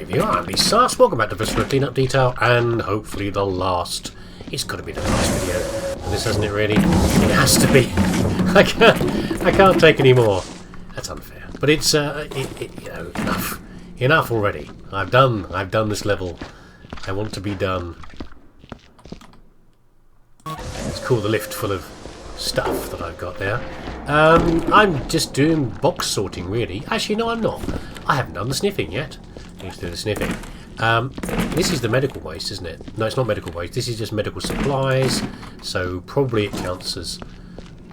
of you, I'm leesusss. Welcome back to Viscera Cleanup Detail, and hopefully the last. It's got to be the last video. And this hasn't it really? It has to be. I can't take any more. That's unfair. But it's you know, enough already. I've done this level. I want to be done. It's cool, the lift full of stuff that I've got there. I'm just doing box sorting, really. Actually, no, I'm not. I haven't done the sniffing yet. I need to do the sniffing. This is the medical waste, isn't it? No, it's not medical waste. This is just medical supplies. So probably it counts as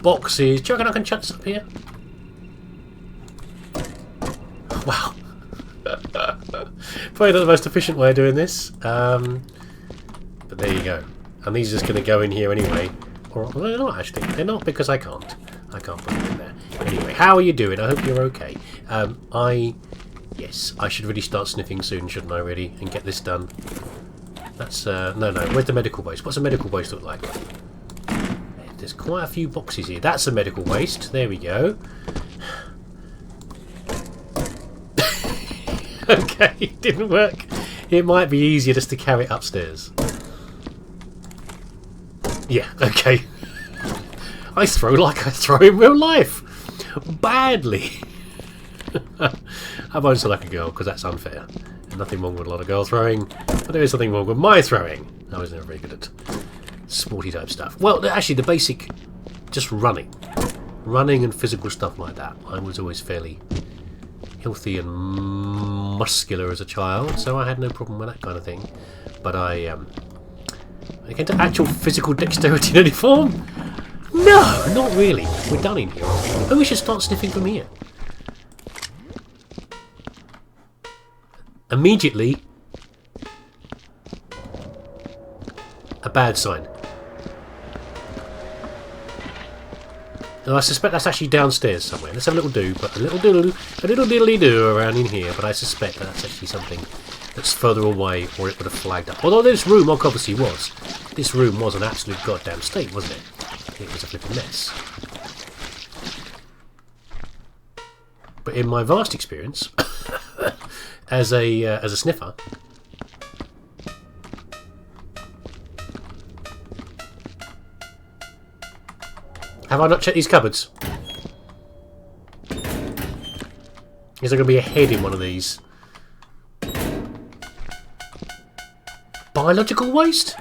boxes. Do you reckon I can chuck this up here? Wow. Probably not the most efficient way of doing this. But there you go. And these are just going to go in here anyway. Or well, they're not actually. They're not because I can't. I can't put them in there. Anyway, how are you doing? I hope you're okay. Yes, I should really start sniffing soon, shouldn't I, really? And get this done. That's, no. Where's the medical waste? What's a medical waste look like? There's quite a few boxes here. That's a medical waste. There we go. Okay, it didn't work. It might be easier just to carry it upstairs. Yeah, okay. I throw like I throw in real life. Badly. I won't say like a girl, because that's unfair. There's nothing wrong with a lot of girl throwing, but there is something wrong with my throwing. I was never very good at sporty type stuff. Well, actually, the basic, just running. Running and physical stuff like that. I was always fairly healthy and muscular as a child, so I had no problem with that kind of thing. But when it came to actual physical dexterity in any form, no, not really. We're done in here. Maybe we should start sniffing from here. Immediately, a bad sign. Now, I suspect that's actually downstairs somewhere. Let's have a little do, but a little diddly do around in here. But I suspect that's actually something that's further away, or it would have flagged up. Although this room, obviously, was. This room was an absolute goddamn state, wasn't it? It was a flipping mess. But in my vast experience, as a sniffer, have I not checked these cupboards? Is there going to be a head in one of these? Biological waste?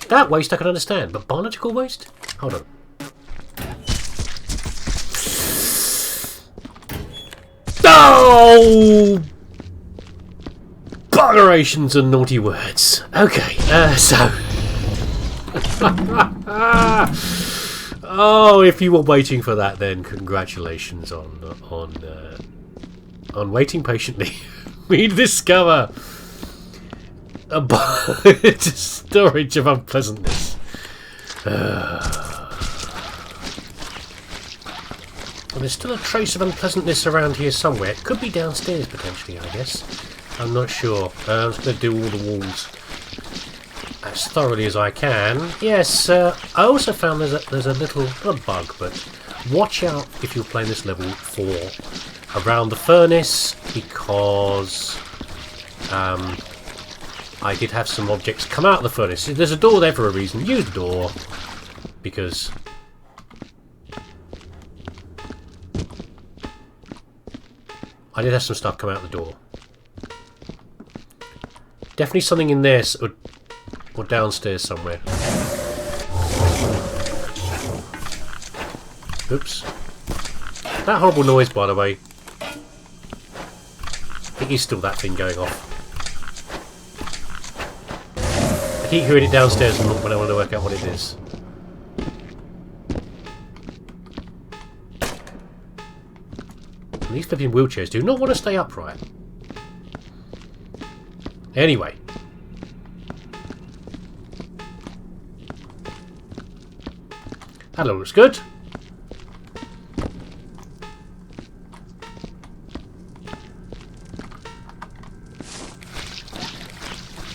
That waste I can understand, but biological waste? Hold on. Oh! Buggerations and naughty words. Okay, so... Oh, if you were waiting for that, then congratulations on waiting patiently. We discover a storage of unpleasantness. Well, there's still a trace of unpleasantness around here somewhere. It could be downstairs potentially, I guess. I'm not sure. I'm just going to do all the walls as thoroughly as I can. Yes, I also found there's a little, not a bug, but watch out if you're playing this level for around the furnace, because I did have some objects come out of the furnace. There's a door there for a reason. Use the door, because I did have some stuff come out the door. Definitely something in there, or downstairs somewhere. Oops. That horrible noise, by the way. It is still that thing going off. I keep hearing it downstairs when I want to work out what it is. And these flipping wheelchairs do not want to stay upright. Anyway. That looks good.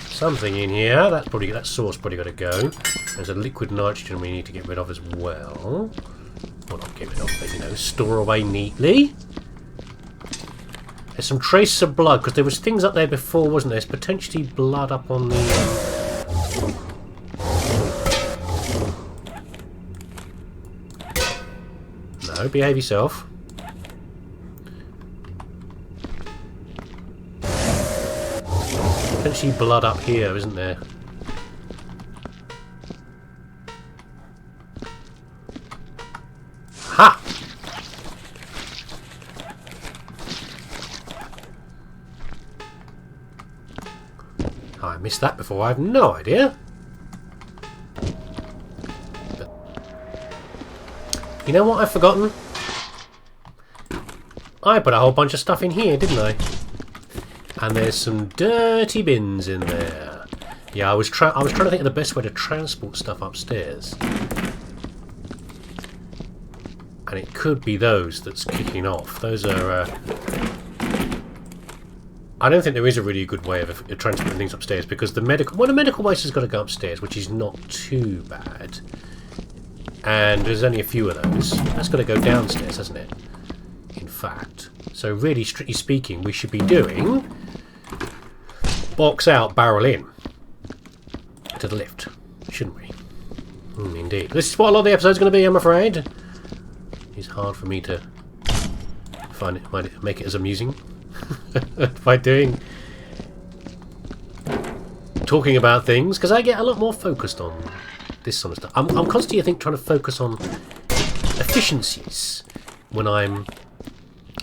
Something in here. That sauce probably got to go. There's a liquid nitrogen we need to get rid of as well. Well, not get rid of, but you know, store away neatly. There's some traces of blood, because there was things up there before, wasn't there? There's potentially blood up on the... No, behave yourself. Potentially blood up here, isn't there? Ha! I missed that before, I have no idea. But you know what I've forgotten? I put a whole bunch of stuff in here, didn't I? And there's some dirty bins in there. Yeah, I was trying to think of the best way to transport stuff upstairs. And it could be those that's kicking off. Those are... I don't think there is a really good way of transporting things upstairs, because the medical waste has got to go upstairs, which is not too bad. And there's only a few of those. That's got to go downstairs, hasn't it? In fact. So really, strictly speaking, we should be doing box out, barrel in to the lift, shouldn't we? Indeed. This is what a lot of the episode's going to be, I'm afraid. It's hard for me to make it as amusing by talking about things, because I get a lot more focused on this sort of stuff. I'm constantly, I think, trying to focus on efficiencies when I'm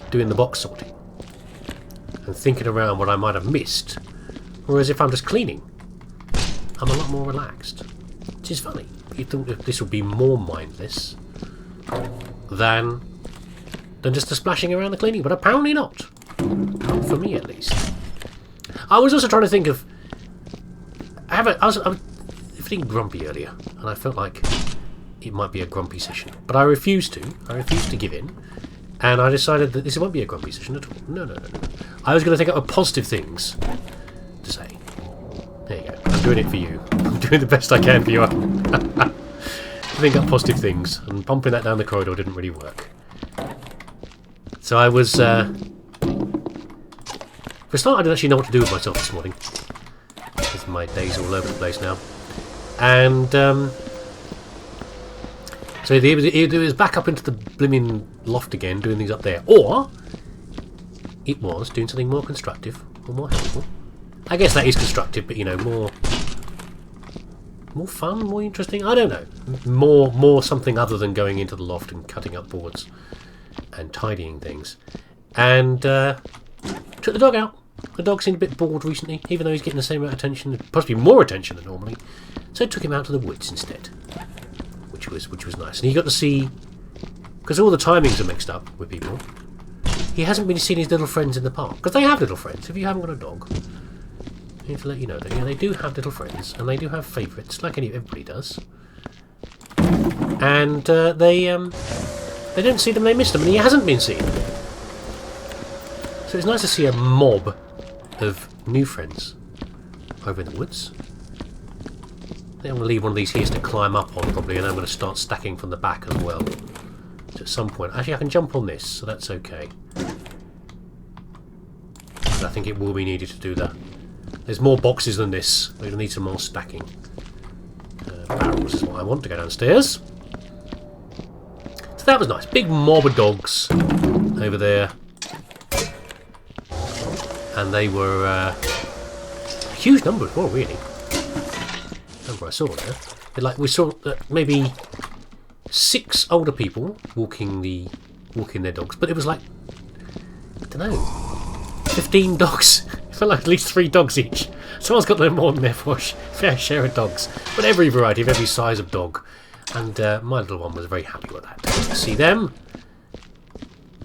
doing the box sorting and thinking around what I might have missed, whereas if I'm just cleaning, I'm a lot more relaxed, which is funny. You'd think that this would be more mindless than just the splashing around the cleaning, but apparently not. Not for me, at least. I was also trying to think of... I was feeling grumpy earlier, and I felt like it might be a grumpy session. But I refused to. I refused to give in. And I decided that this won't be a grumpy session at all. No. I was going to think of positive things to say. There you go. I'm doing it for you. I'm doing the best I can for you. Think up positive things, and pumping that down the corridor didn't really work. So I was... for a start, I didn't actually know what to do with myself this morning. Because my day's all over the place now. And... so it was back up into the blimmin' loft again, doing things up there. Or it was doing something more constructive, or more helpful. I guess that is constructive, but, you know, more fun, more interesting. I don't know. More something other than going into the loft and cutting up boards and tidying things. And took the dog out. The dog seemed a bit bored recently, even though he's getting the same amount of attention, possibly more attention than normally. So I took him out to the woods instead, which was nice. And he got to see, because all the timings are mixed up with people, he hasn't been seeing his little friends in the park, because they have little friends. If you haven't got a dog, I need to let you know that they do have little friends, and they do have favourites, like everybody does. And they don't see them, they miss them, and he hasn't been seeing them. So it's nice to see a mob of new friends over in the woods. I think I'm going to leave one of these here to climb up on, probably, and I'm going to start stacking from the back as well. So at some point, actually I can jump on this, so that's okay. But I think it will be needed to do that. There's more boxes than this. We're going to need some more stacking. Barrels is what I want to go downstairs. So that was nice. Big mob of dogs over there. And they were a huge number as well, really. Number I saw there. We saw maybe 6 older people walking their dogs, but it was like, I don't know, 15 dogs. It felt like at least 3 dogs each. Someone's got no more than their fair share of dogs, but every variety of every size of dog. And my little one was very happy with that. To see them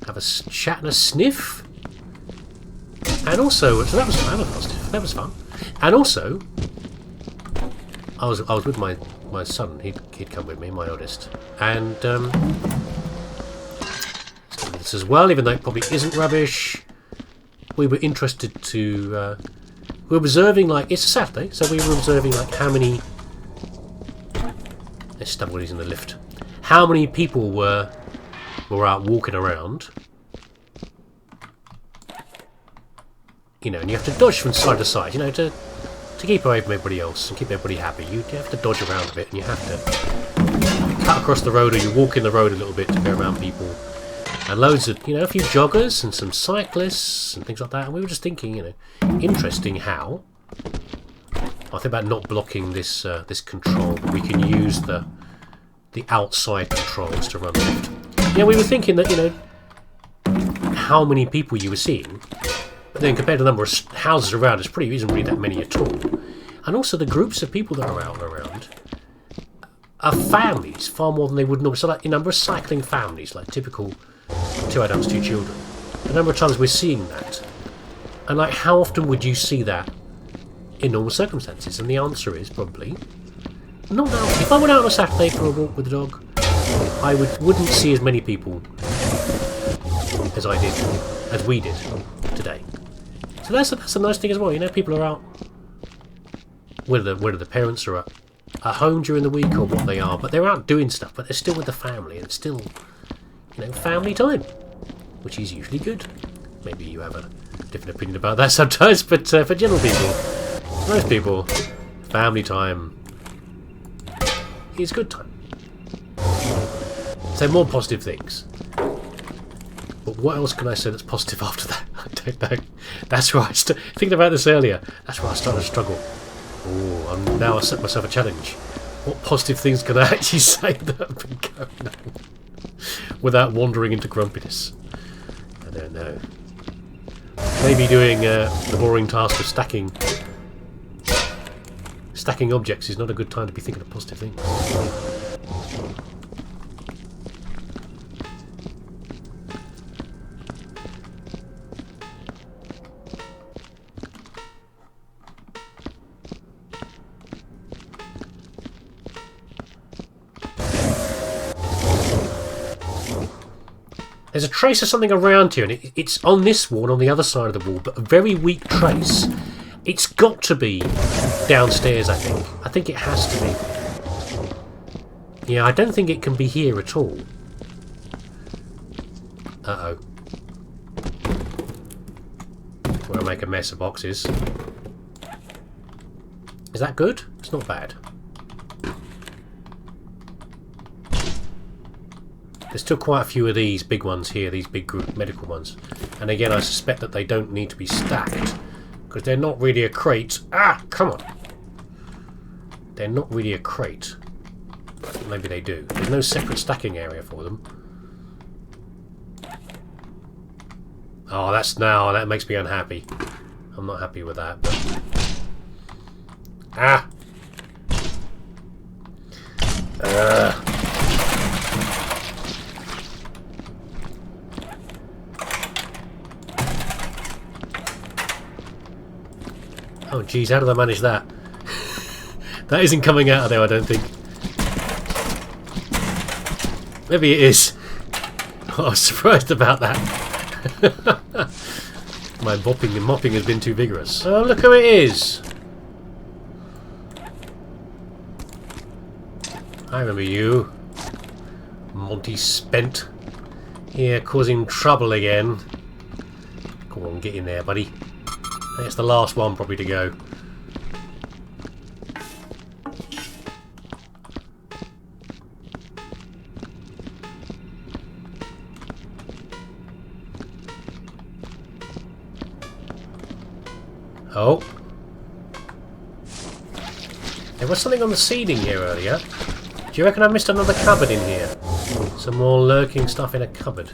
have a chat and a sniff. And also, so that was fun. That was fun. And also, I was with my son. He'd come with me, my oldest, and this as well. Even though it probably isn't rubbish, we were interested to. We were observing, like, it's a Saturday, so we were observing like how many. Let's stumble these in the lift. How many people were out walking around You know, and you have to dodge from side to side, you know, to keep away from everybody else and keep everybody happy. You have to dodge around a bit, and you have to cut across the road, or you walk in the road a little bit to go around people. And loads of, you know, a few joggers and some cyclists and things like that. And we were just thinking, you know, interesting how. I think about not blocking this this control, but we can use the outside controls to run left. Yeah, we were thinking that, you know, how many people you were seeing, but then compared to the number of houses around, it's pretty isn't really that many at all. And also the groups of people that are out and around are families far more than they would normally. So like, you know, we're cycling families, like typical 2 adults, 2 children. The number of times we're seeing that, and like how often would you see that in normal circumstances? And the answer is probably not that often. If I went out on a Saturday for a walk with the dog, I wouldn't see as many people as we did today. So that's a nice thing as well. You know, people are out, whether the parents are at home during the week or what they are, but they're out doing stuff, but they're still with the family, and it's still, you know, family time, which is usually good. Maybe you have a different opinion about that sometimes, but for general people, most people, family time is good time. So more positive things. But what else can I say that's positive after that? I don't know. That's where thinking about this earlier. That's where I started to struggle. Oh, now I set myself a challenge. What positive things can I actually say that have been going on without wandering into grumpiness? I don't know. Maybe doing the boring task of stacking objects is not a good time to be thinking of positive things. There's a trace of something around here, and it's on this wall, on the other side of the wall, but a very weak trace. It's got to be downstairs, I think. I think it has to be. Yeah, I don't think it can be here at all. Uh-oh. Where I make a mess of boxes. Is that good? It's not bad. There's still quite a few of these big ones here, these big group medical ones. And again, I suspect that they don't need to be stacked, because they're not really a crate. Ah, come on! They're not really a crate. But maybe they do. There's no separate stacking area for them. Oh, that makes me unhappy. I'm not happy with that, but... Ah! Oh geez, how did I manage that? That isn't coming out of there, I don't think. Maybe it is. Oh, I was surprised about that. My mopping has been too vigorous. Oh, look who it is! I remember you. Monty Spent. Here, causing trouble again. Come on, get in there, buddy. I think it's the last one probably to go. Oh. There was something on the ceiling here earlier. Do you reckon I missed another cupboard in here? Some more lurking stuff in a cupboard.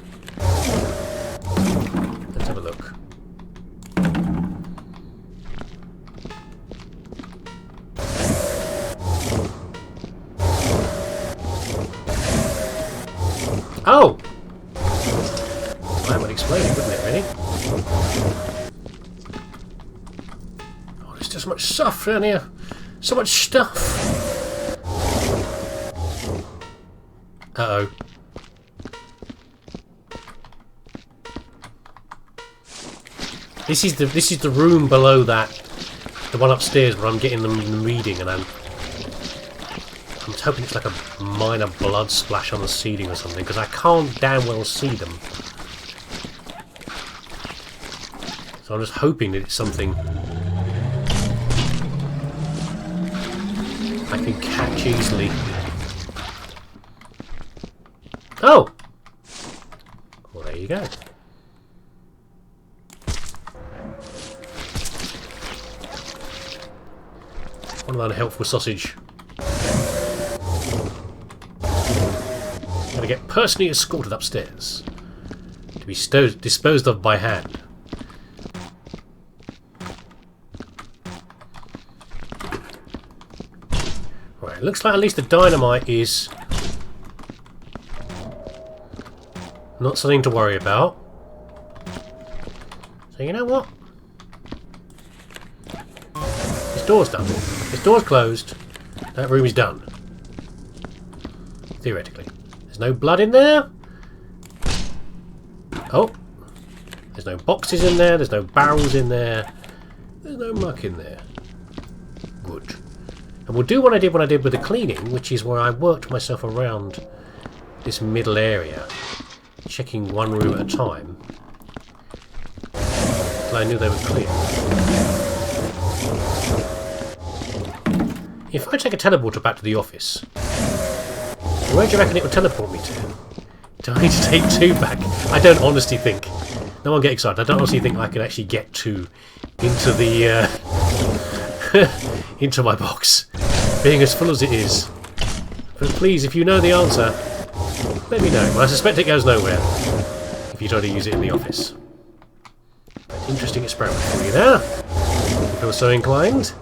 Let's have a look. Oh! That would explain it, wouldn't it, really? Oh, there's just so much stuff down here. So much stuff. Uh-oh. This is the room below that, the one upstairs where I'm getting them reading, and I'm hoping it's like a minor blood splash on the ceiling or something, because I can't damn well see them. So I'm just hoping that it's something I can catch easily. Oh! Well, there you go. What an unhelpful sausage. Gotta get personally escorted upstairs to be disposed of by hand. Right, it looks like at least the dynamite is not something to worry about. So you know what? This door's done. This door's closed. That room is done. Theoretically. There's no blood in there. Oh. There's no boxes in there. There's no barrels in there. There's no muck in there. Good. And we'll do what I did when I did with the cleaning, which is where I worked myself around this middle area, checking one room at a time until I knew they were clear. If I take a teleporter back to the office, where do you reckon it would teleport me to? Do I need to take 2 back? I don't honestly think. No one get excited. I don't honestly think I can actually get 2 into the into my box, being as full as it is. But please, if you know the answer, let me know. But I suspect it goes nowhere if you try to use it in the office. Interesting experiment for you there, if you're so inclined.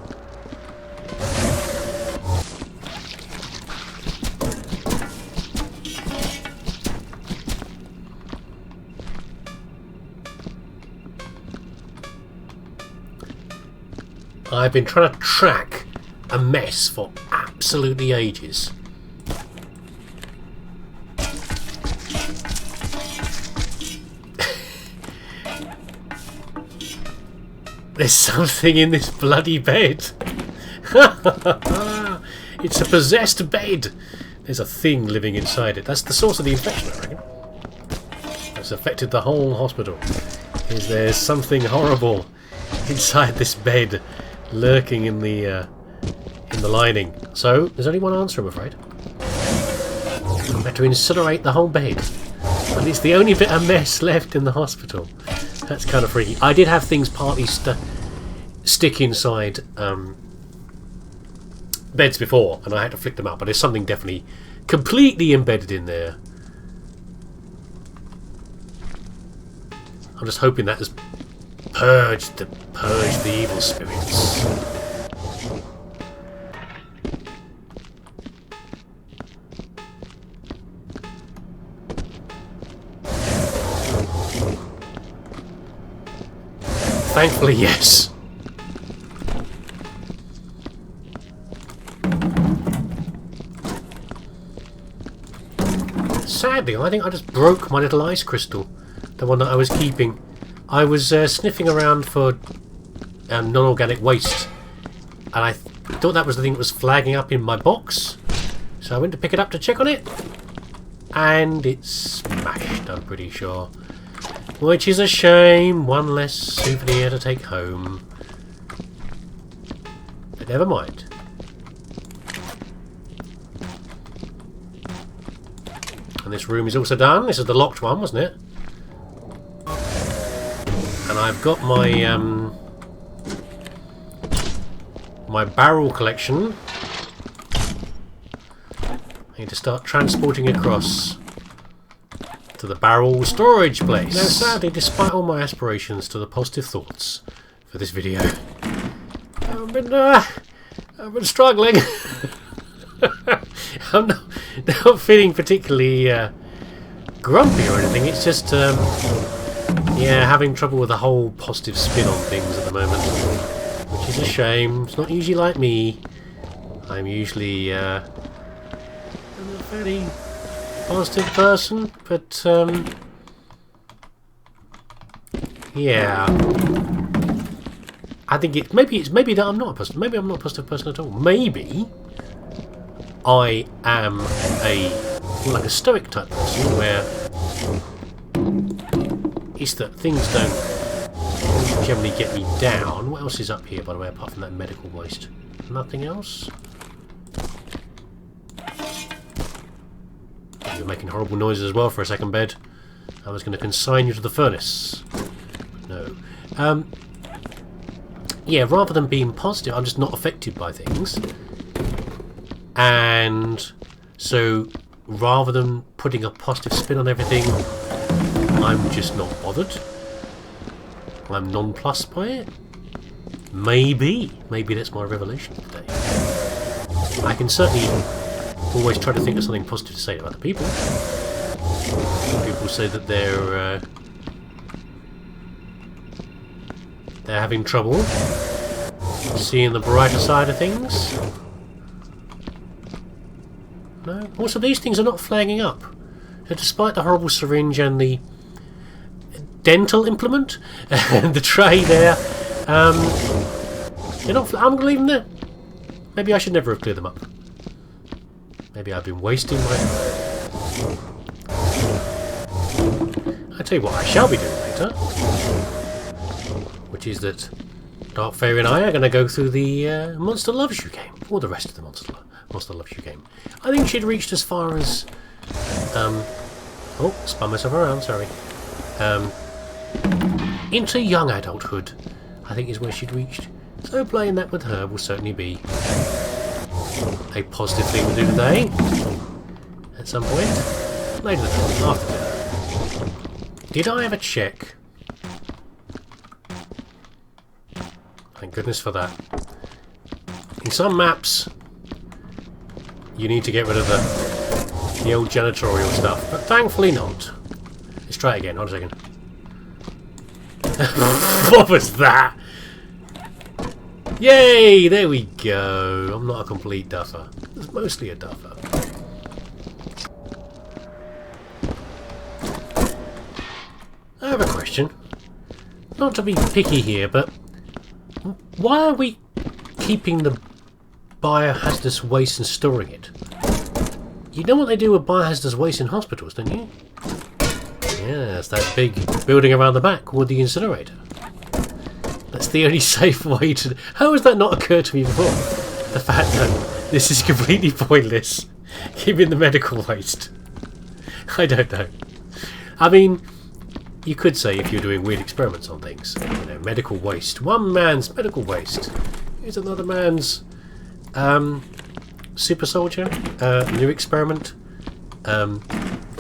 I've been trying to track a mess for absolutely ages. There's something in this bloody bed. It's a possessed bed. There's a thing living inside it. That's the source of the infection, I reckon. That's affected the whole hospital. Is there something horrible inside this bed, lurking in the lining? So there's only one answer, I'm afraid. I'm going to incinerate the whole bed, and it's the only bit of mess left in the hospital. That's kind of freaky. I did have things partly stick inside beds before, and I had to flick them out, but there's something definitely completely embedded in there. I'm just hoping that has purged the evil spirits. Thankfully, yes. Sadly, I think I just broke my little ice crystal, the one that I was keeping. I was sniffing around for non-organic waste, and I thought that was the thing that was flagging up in my box. So I went to pick it up to check on it, and it's smashed, I'm pretty sure. Which is a shame. One less souvenir to take home. But never mind. And this room is also done. This is the locked one, wasn't it? And I've got my my barrel collection. I need to start transporting across to the barrel storage place. Now, sadly, despite all my aspirations to the positive thoughts for this video, I've been struggling. I'm not feeling particularly grumpy or anything. It's just yeah, having trouble with the whole positive spin on things at the moment, which is a shame. It's not usually like me. I'm usually I'm a very positive person, but yeah, I think it's maybe that I'm not a positive. Maybe I'm not a positive person at all. Maybe I am like a stoic type person, where it's that things don't generally get me down. What else is up here, by the way, apart from that medical waste? Nothing else? You're making horrible noises as well for a second, bed. I was going to consign you to the furnace. No. Yeah, rather than being positive, I'm just not affected by things. And so, rather than putting a positive spin on everything, I'm just not bothered. I'm nonplussed by it. Maybe that's my revelation of the day. I can certainly always try to think of something positive to say to other people. People say that they're having trouble seeing the brighter side of things. No? Also, these things are not flagging up. So despite the horrible syringe and the dental implement and the tray there, they're not. I'm going to leave them there. Maybe I should never have cleared them up. Maybe I've been wasting my... I'll tell you what I shall be doing later, which is that Dark Fairy and I are going to go through the Monster Loves You game, or the rest of the Monster Loves You game. I think she'd reached as far as... oh, spun myself around, sorry. Into young adulthood, I think is where she'd reached. So playing that with her will certainly be a positive thing to do today. At some point. Later than after dinner. Did I ever check? Thank goodness for that. In some maps, you need to get rid of the old janitorial stuff, but thankfully not. Let's try it again. Hold on a second. What was that? Yay! There we go. I'm not a complete duffer. It's mostly a duffer. I have a question. Not to be picky here, but why are we keeping the biohazardous waste and storing it? You know what they do with biohazardous waste in hospitals, don't you? Yes, that big building around the back called the incinerator. That's the only safe way to... How has that not occurred to me before? The fact that this is completely pointless, given the medical waste. I don't know. I mean, you could say if you're doing weird experiments on things, you know, medical waste. One man's medical waste is another man's super soldier, new experiment,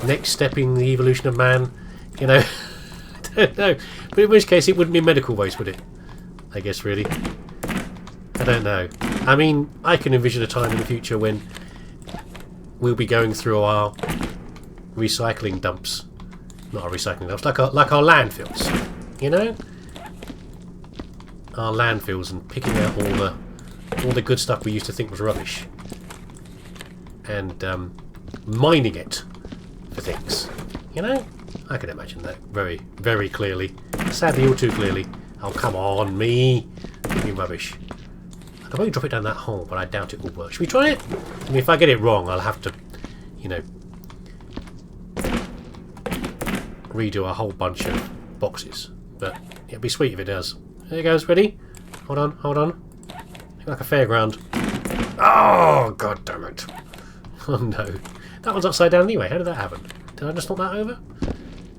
next stepping the evolution of man, you know. I don't know. But in which case it wouldn't be medical waste, would it? I guess, really. I don't know. I mean, I can envision a time in the future when we'll be going through our recycling dumps. Not our recycling dumps, like our landfills. You know? Our landfills, and picking out all the good stuff we used to think was rubbish. And mining it for things. You know? I can imagine that very, very clearly. Sadly, all too clearly. Oh, come on, me. You rubbish. I could probably drop it down that hole, but I doubt it will work. Should we try it? I mean, if I get it wrong, I'll have to, you know, redo a whole bunch of boxes. But it'd be sweet if it does. There it goes. Ready? Hold on, hold on. Like a fairground. Oh, god damn it. Oh, no. That one's upside down anyway. How did that happen? Did I just knock that over?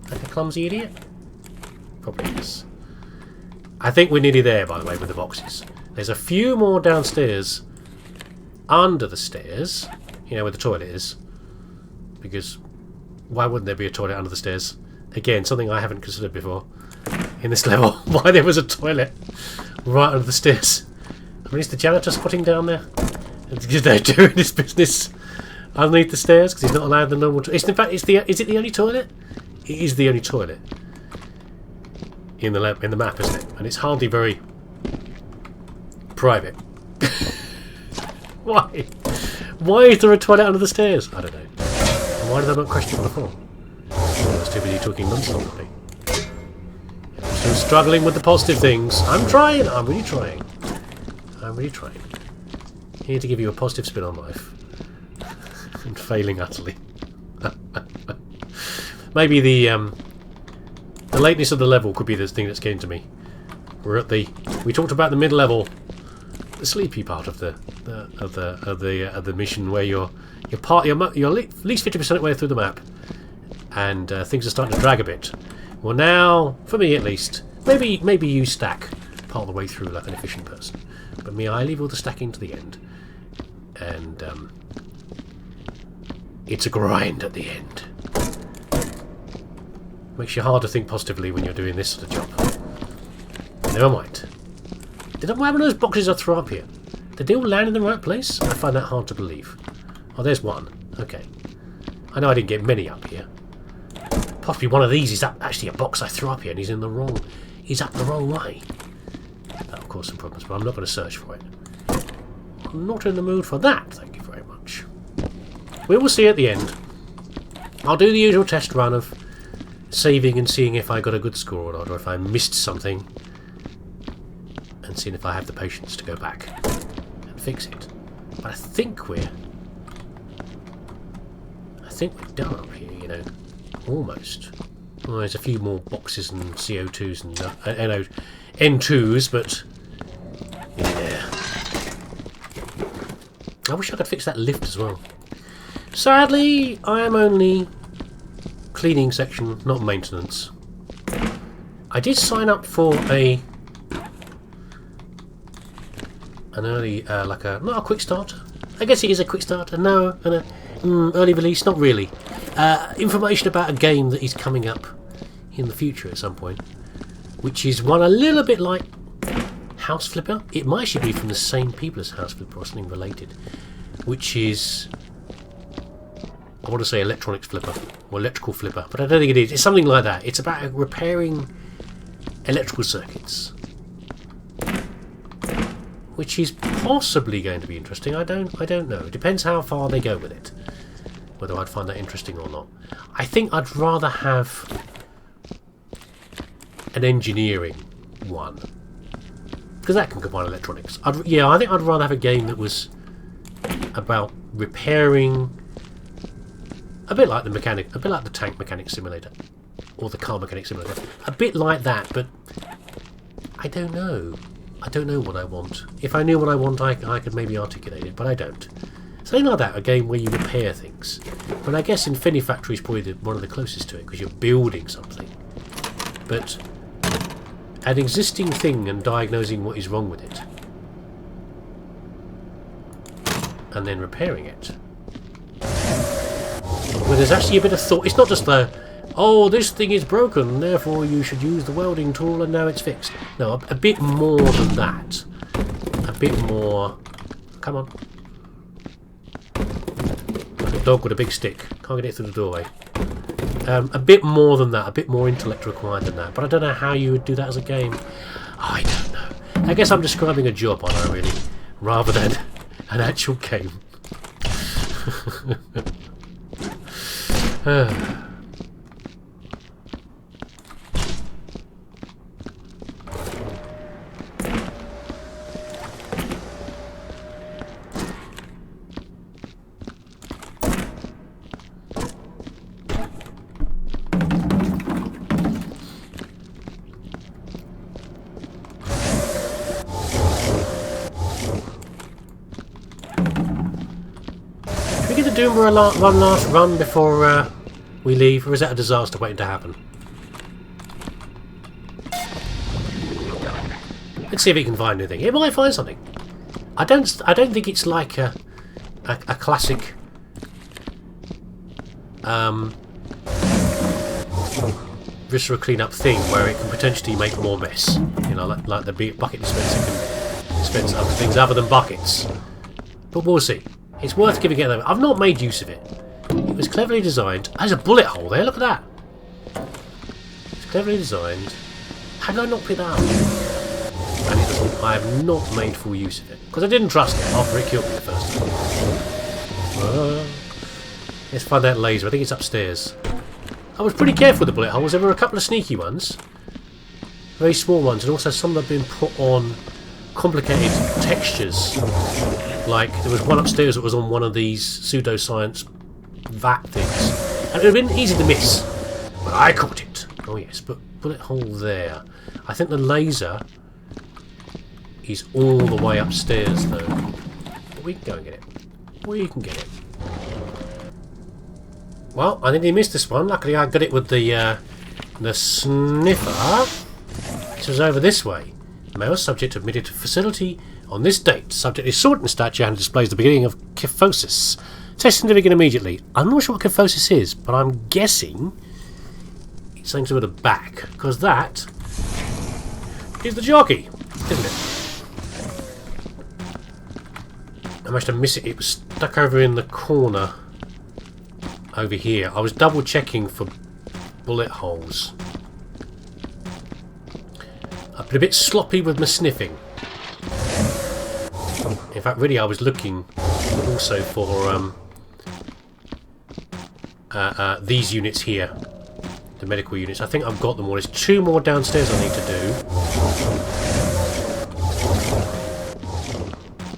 Like a clumsy idiot? Probably is. I think we're nearly there, by the way, with the boxes. There's a few more downstairs under the stairs, you know, where the toilet is. Because why wouldn't there be a toilet under the stairs? Again, something I haven't considered before in this level. Why there was a toilet right under the stairs. I mean, is the janitor squatting down there? Because they're doing this business underneath the stairs because he's not allowed the normal toilet. In fact, is it the only toilet? It is the only toilet in the map, isn't it? And it's hardly very private. Why? Why is there a toilet under the stairs? I don't know. And why did I not question it before? I was too busy talking nonsense. I'm still struggling with the positive things. I'm trying. I'm really trying. I'm really trying. Here to give you a positive spin on life. And failing utterly. Maybe the lateness of the level could be the thing that's getting to me. We're at the. We talked about the mid-level, the sleepy part of the mission, where you're least 50% of the way through the map, and things are starting to drag a bit. Well, now, for me at least, maybe you stack part of the way through like an efficient person, but me, I leave all the stacking to the end, and it's a grind at the end. Makes you hard to think positively when you're doing this sort of job. Never mind. What happened to those boxes I threw up here? Did they all land in the right place? I find that hard to believe. Oh, there's one. Okay. I know I didn't get many up here. Possibly one of these is actually a box I threw up here and he's up the wrong way. That'll cause some problems, but I'm not going to search for it. I'm not in the mood for that, thank you very much. We will see at the end. I'll do the usual test run of saving and seeing if I got a good score or not, or if I missed something, and seeing if I have the patience to go back and fix it. But I think we're done up here, you know, almost. Well, there's a few more boxes and CO2s and N2s, but yeah. I wish I could fix that lift as well. Sadly, I am only cleaning section, not maintenance. I did sign up for an early, not a quick starter. I guess it is a quick starter. No, early release, not really. Information about a game that is coming up in the future at some point, which is one a little bit like House Flipper. It might actually be from the same people as House Flipper or something related, which is, I want to say electronics flipper or electrical flipper, but I don't think it is. It's something like that. It's about repairing electrical circuits, which is possibly going to be interesting. I don't know. It depends how far they go with it, whether I'd find that interesting or not. I think I'd rather have an engineering one, because that can combine electronics. I think I'd rather have a game that was about repairing. A bit like the tank mechanic simulator, or the car mechanic simulator. A bit like that, but I don't know. I don't know what I want. If I knew what I want, I could maybe articulate it, but I don't. Something like that, a game where you repair things. But I guess Infinifactory is probably one of the closest to it, because you're building something. But an existing thing and diagnosing what is wrong with it, and then repairing it. Where there's actually a bit of thought. It's not just the, oh, this thing is broken, therefore you should use the welding tool and now it's fixed. No, a bit more than that. A bit more. Come on. Like a dog with a big stick. Can't get it through the doorway. A bit more than that. A bit more intellect required than that. But I don't know how you would do that as a game. I don't know. I guess I'm describing a job, aren't I, really? Rather than an actual game. Should we get the Doom one last run before we leave, or is that a disaster waiting to happen? Let's see if he can find anything. He might find something. I don't think it's like a classic Viscera Cleanup thing where it can potentially make more mess. You know, like the bucket dispenser can dispense other things other than buckets. But we'll see. It's worth giving it a. I've not made use of it. It was cleverly designed. There's a bullet hole there, look at that. It's cleverly designed. How did I not pick that up? And it doesn't, I have not made full use of it. Because I didn't trust it after it killed me the first time. Let's find that laser. I think it's upstairs. I was pretty careful with the bullet holes. There were a couple of sneaky ones. Very small ones. And also some that have been put on complicated textures. Like, there was one upstairs that was on one of these pseudoscience vat things, and it would have been easy to miss, but I caught it. Oh yes, but bullet hole there. I think the laser is all the way upstairs, though. But we can go and get it. We can get it. Well, I nearly missed this one. Luckily, I got it with the sniffer. This was over this way. Male subject admitted to facility on this date. Subject is short in stature and displays the beginning of kyphosis. Testing to begin immediately. I'm not sure what kyphosis is, but I'm guessing it's something to do with the back, because that is the jockey, isn't it? I managed to miss it. It was stuck over in the corner over here. I was double checking for bullet holes. I've been a bit sloppy with my sniffing. In fact, really, I was looking also for these units here, the medical units. I think I've got them all. There's 2 more downstairs I need to do.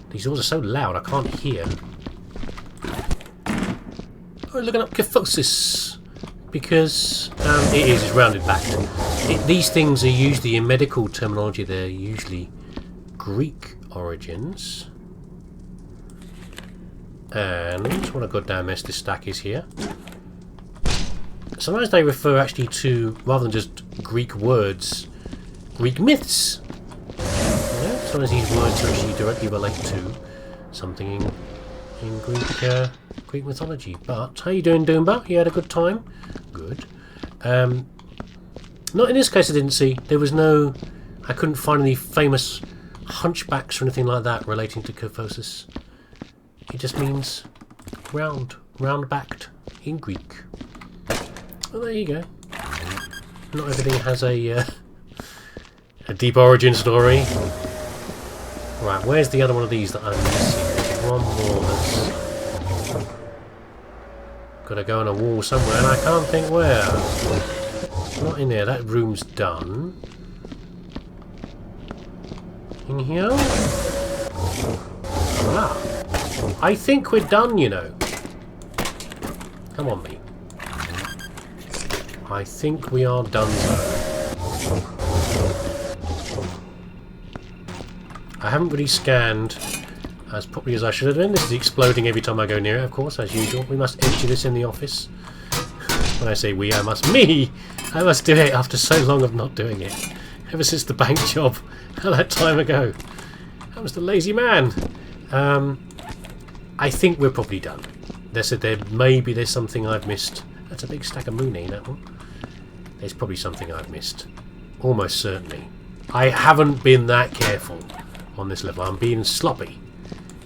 These doors are so loud, I can't hear. Oh, looking up kyphosis, because it is rounded back. These things are usually, in medical terminology, they're usually Greek origins. And what a goddamn mess this stack is here. Sometimes they refer actually to, rather than just Greek words, Greek myths. You know, sometimes these words actually directly relate to something in Greek mythology. But how you doing, Doomba? You had a good time? Good. Not in this case. I didn't see. There was no. I couldn't find any famous hunchbacks or anything like that relating to kyphosis. It just means round-backed in Greek. Well, there you go. Not everything has a deep origin story. Right, where's the other one of these that I'm missing? There's one more that's got to go on a wall somewhere, and I can't think where. Not in there. That room's done. In here? Ah. I think we're done, you know. Come on, me. I think we are done, so. I haven't really scanned as properly as I should have done. This is exploding every time I go near it, of course, as usual. We must empty this in the office. When I say we, I must me! I must do it after so long of not doing it. Ever since the bank job that time ago. I was the lazy man. I think we're probably done. They said maybe there's something I've missed. That's a big stack of Mooney, that one. There's probably something I've missed. Almost certainly. I haven't been that careful on this level. I'm being sloppy.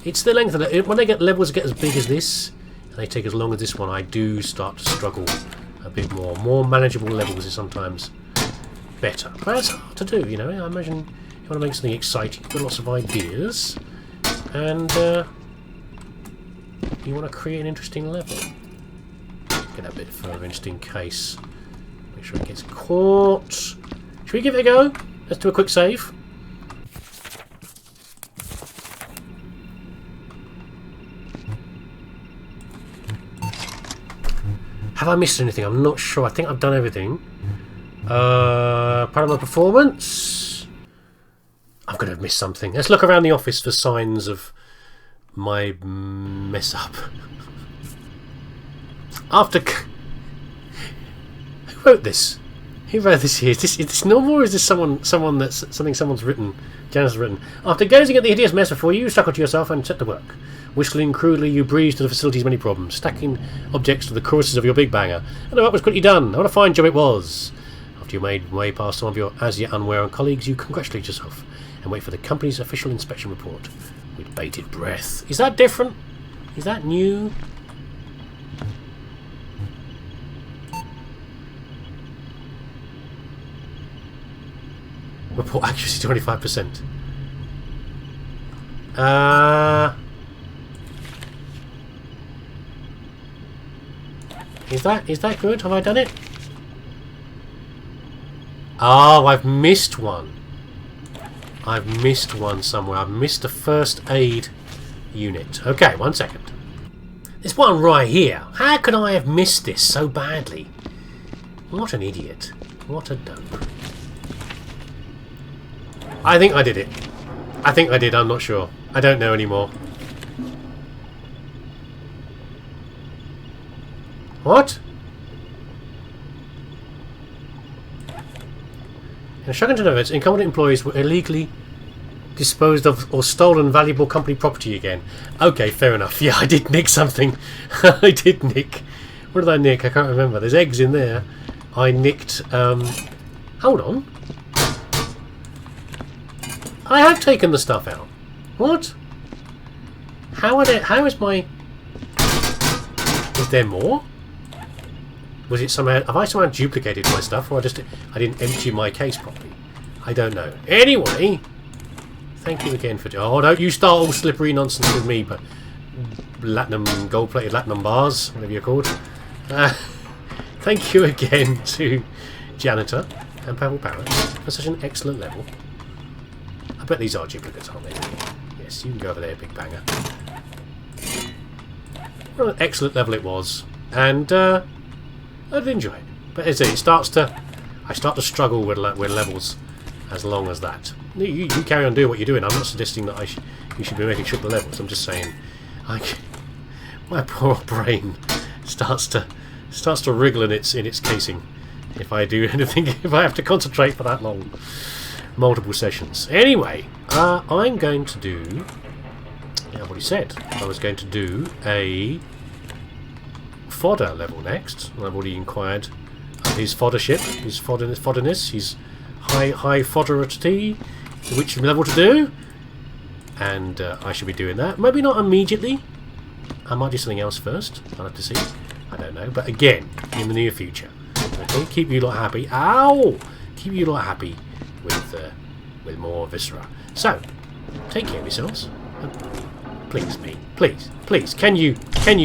It's the length of it. When they get levels get as big as this, and they take as long as this one, I do start to struggle a bit more. More manageable levels is sometimes better. But that's hard to do, you know. I imagine you want to make something exciting. You've got lots of ideas. And you want to create an interesting level. Get that bit further just in case. Make sure it gets caught. Should we give it a go? Let's do a quick save. Have I missed anything? I'm not sure. I think I've done everything. Part of my performance. I'm going to have missed something. Let's look around the office for signs of my mess up. After... Who wrote this? Who wrote this here? Is this normal, or is this someone's written? Janitor's written. After gazing at the hideous mess before you, chuckled to yourself and set to work. Whistling crudely, you breezed to the facility's many problems, stacking objects to the choruses of your big banger. And the work was quickly done. What a fine job it was. After you made way past some of your as yet unwary colleagues, you congratulate yourself and wait for the company's official inspection report with bated breath. Is that different? Is that new? Report accuracy 25%. Is that good? Have I done it? Oh, I've missed one. I've missed one somewhere. I've missed a first aid unit. Okay, 1 second. There's one right here. How could I have missed this so badly? What an idiot. What a dope. I think I did it. I think I did, I'm not sure. I don't know anymore. What? In a shocking to know that incompetent employees were illegally disposed of or stolen valuable company property again. Okay, fair enough. Yeah, I did nick something. I did nick. What did I nick? I can't remember. There's eggs in there. I nicked... hold on. I have taken the stuff out. What? How is my... Is there more? Was it somehow... Have I somehow duplicated my stuff, or I didn't empty my case properly? I don't know. Anyway, thank you again for... Oh, don't you start all slippery nonsense with me, but... Platinum, gold-plated platinum bars, whatever you're called. Thank you again to Janitor and Parrots for such an excellent level. I bet these are duplicates, aren't they? Yes, you can go over there, big banger. What an excellent level it was, and I did enjoy it. But as I say, I start to struggle with levels as long as that. You carry on doing what you're doing. I'm not suggesting that you should be making shorter levels. I'm just saying, my poor brain starts to wriggle in its casing if I do anything. If I have to concentrate for that long, multiple sessions. Anyway, I'm going to do. Yeah, I've already said I was going to do a fodder level next. I've already inquired of his foddership, his fodderness, his high fodderity, which level to do, and I should be doing that. Maybe not immediately. I might do something else first. I'll have to see. I don't know. But again, in the near future. Okay, keep you lot happy. Ow! Keep you lot happy with more Viscera. So, take care of yourselves. Please, me. Please. Can you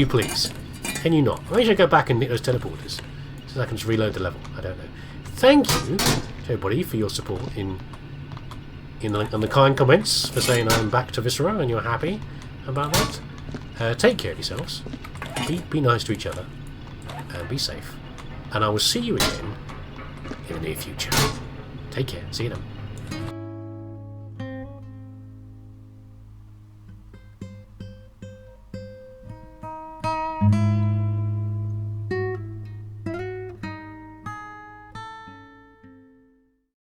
please? Can you not? Maybe I should go back and nick those teleporters so I can just reload the level. I don't know. Thank you to everybody for your support in the kind comments for saying I'm back to Viscera and you're happy about that. Take care of yourselves. Be nice to each other and be safe. And I will see you again in the near future. Take care. See you then.